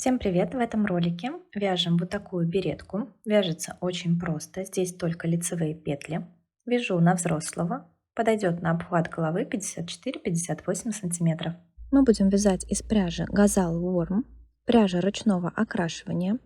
Всем привет! В этом ролике вяжем вот такую беретку. Вяжется очень просто. Здесь только лицевые петли. Вяжу на взрослого. Подойдет на обхват головы 54-58 сантиметров. Мы будем вязать из пряжи Gazal Worm, пряжа ручного окрашивания,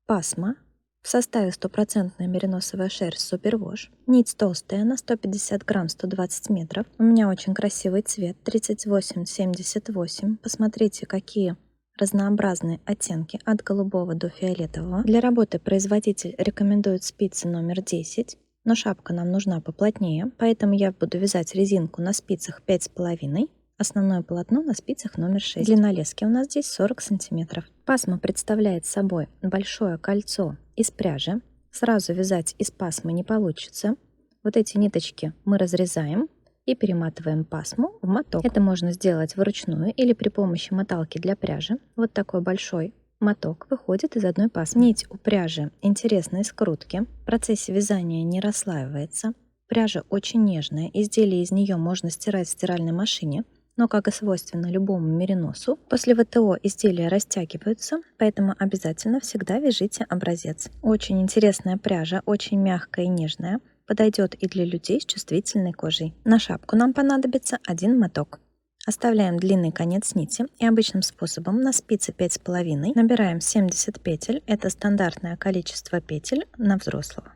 пасма, в составе 100% мериносовая шерсть Супервош, нить толстая на 150 грамм 120 метров. У меня очень красивый цвет 38-78. Посмотрите, какие разнообразные оттенки от голубого до фиолетового. Для работы производитель рекомендует спицы номер 10, но шапка нам нужна поплотнее, поэтому я буду вязать резинку на спицах 5,5, основное полотно на спицах номер 6. Длина лески у нас здесь 40 сантиметров. Пасма представляет собой большое кольцо из пряжи. Сразу вязать из пасмы не получится. Вот эти ниточки мы разрезаем и перематываем пасму в моток. Это можно сделать вручную или при помощи моталки для пряжи. Вот такой большой моток выходит из одной пасмы. Нить у пряжи интересной скрутки. В процессе вязания не расслаивается. Пряжа очень нежная. Изделие из нее можно стирать в стиральной машине. Но, как и свойственно любому мериносу, после ВТО изделия растягиваются, поэтому обязательно всегда вяжите образец. Очень интересная пряжа, очень мягкая и нежная. Подойдет и для людей с чувствительной кожей. На шапку нам понадобится один моток. Оставляем длинный конец нити и обычным способом на спице 5,5 набираем 70 петель. Это стандартное количество петель на взрослого.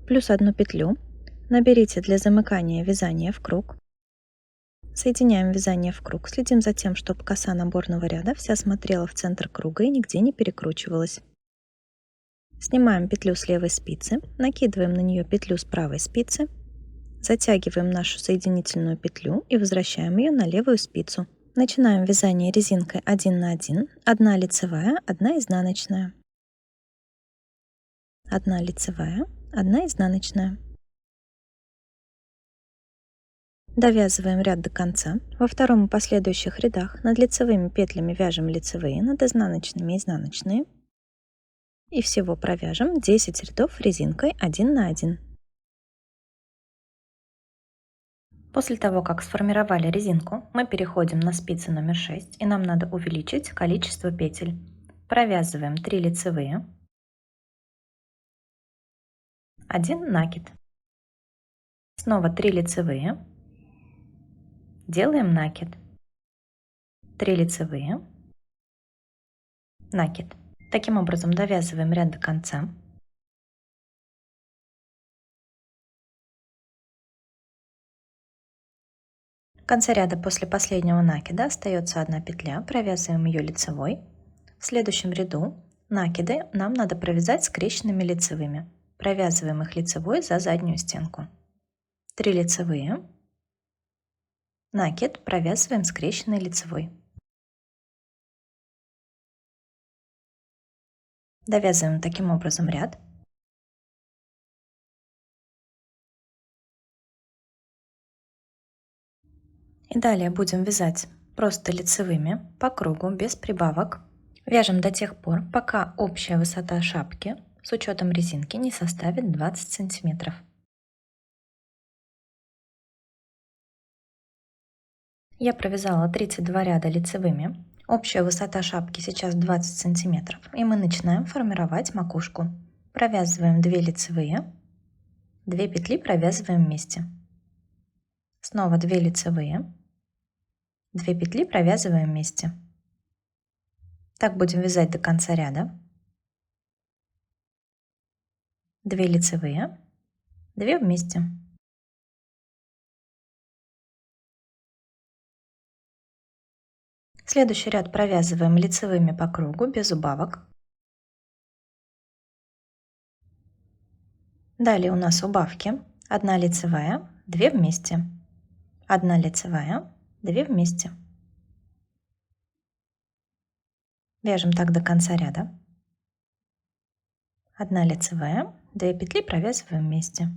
Плюс одну петлю наберите для замыкания вязания в круг. Соединяем вязание в круг. Следим за тем, чтобы коса наборного ряда вся смотрела в центр круга и нигде не перекручивалась. Снимаем петлю с левой спицы, накидываем на нее петлю с правой спицы, затягиваем нашу соединительную петлю и возвращаем ее на левую спицу. Начинаем вязание резинкой 1 на 1, 1 лицевая, 1 изнаночная, 1 лицевая, 1 изнаночная. Довязываем ряд до конца. Во втором и последующих рядах над лицевыми петлями вяжем лицевые, над изнаночными изнаночные. И всего провяжем 10 рядов резинкой 1 на 1. После того, как сформировали резинку, мы переходим на спицы номер 6, и нам надо увеличить количество петель. Провязываем 3 лицевые, 1 накид. Снова 3 лицевые, делаем накид. 3 лицевые, накид. Таким образом довязываем ряд до конца. В конце ряда после последнего накида остается одна петля, провязываем ее лицевой. В следующем ряду накиды нам надо провязать скрещенными лицевыми. Провязываем их лицевой за заднюю стенку. 3 лицевые, накид, провязываем скрещенный лицевой. Довязываем таким образом ряд. И далее будем вязать просто лицевыми по кругу, без прибавок. Вяжем до тех пор, пока общая высота шапки с учетом резинки не составит 20 сантиметров. Я провязала 32 ряда лицевыми. Общая высота шапки сейчас 20 сантиметров. И мы начинаем формировать макушку. Провязываем 2 лицевые, 2 петли провязываем вместе. Снова 2 лицевые, 2 петли провязываем вместе. Так будем вязать до конца ряда. 2 лицевые, 2 вместе. Следующий ряд провязываем лицевыми по кругу без убавок. Далее у нас убавки. 1 лицевая, 2 вместе. 1 лицевая, 2 вместе. Вяжем так до конца ряда. 1 лицевая, 2 петли провязываем вместе.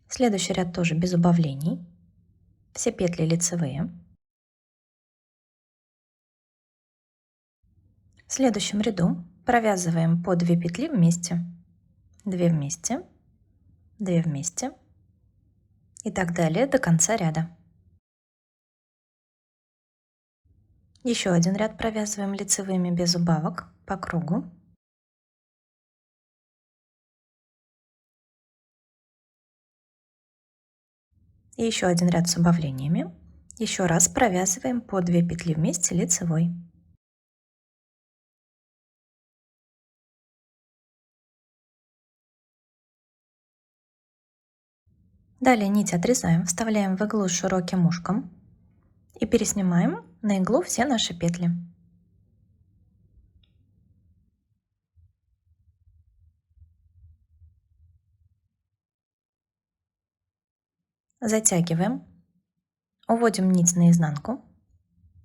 Следующий ряд тоже без убавлений. Все петли лицевые. В следующем ряду провязываем по 2 петли вместе. 2 вместе, 2 вместе и так далее до конца ряда. Еще один ряд провязываем лицевыми без убавок по кругу. И еще один ряд с убавлениями. Еще раз провязываем по 2 петли вместе лицевой. Далее нить отрезаем, вставляем в иглу с широким ушком и переснимаем на иглу все наши петли. Затягиваем, уводим нить наизнанку,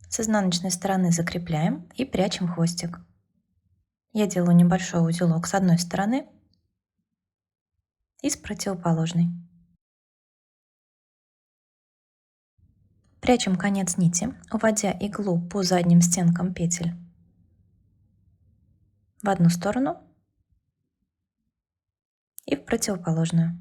с изнаночной стороны закрепляем и прячем хвостик. Я делаю небольшой узелок с одной стороны и с противоположной. Прячем конец нити, уводя иглу по задним стенкам петель в одну сторону и в противоположную.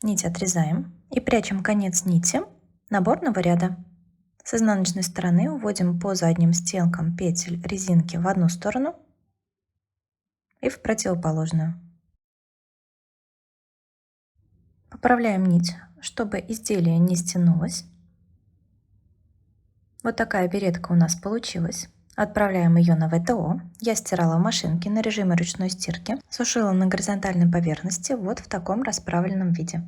Нить отрезаем и прячем конец нити наборного ряда. С изнаночной стороны уводим по задним стенкам петель резинки в одну сторону и в противоположную. Поправляем нить, чтобы изделие не стянулось. Вот такая беретка у нас получилась. Отправляем ее на ВТО. Я стирала в машинке на режиме ручной стирки. Сушила на горизонтальной поверхности вот в таком расправленном виде.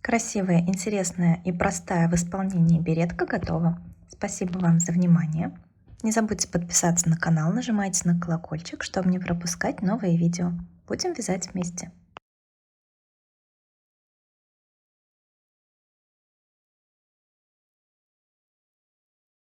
Красивая, интересная и простая в исполнении беретка готова. Спасибо вам за внимание. Не забудьте подписаться на канал, нажимайте на колокольчик, чтобы не пропускать новые видео. Будем вязать вместе.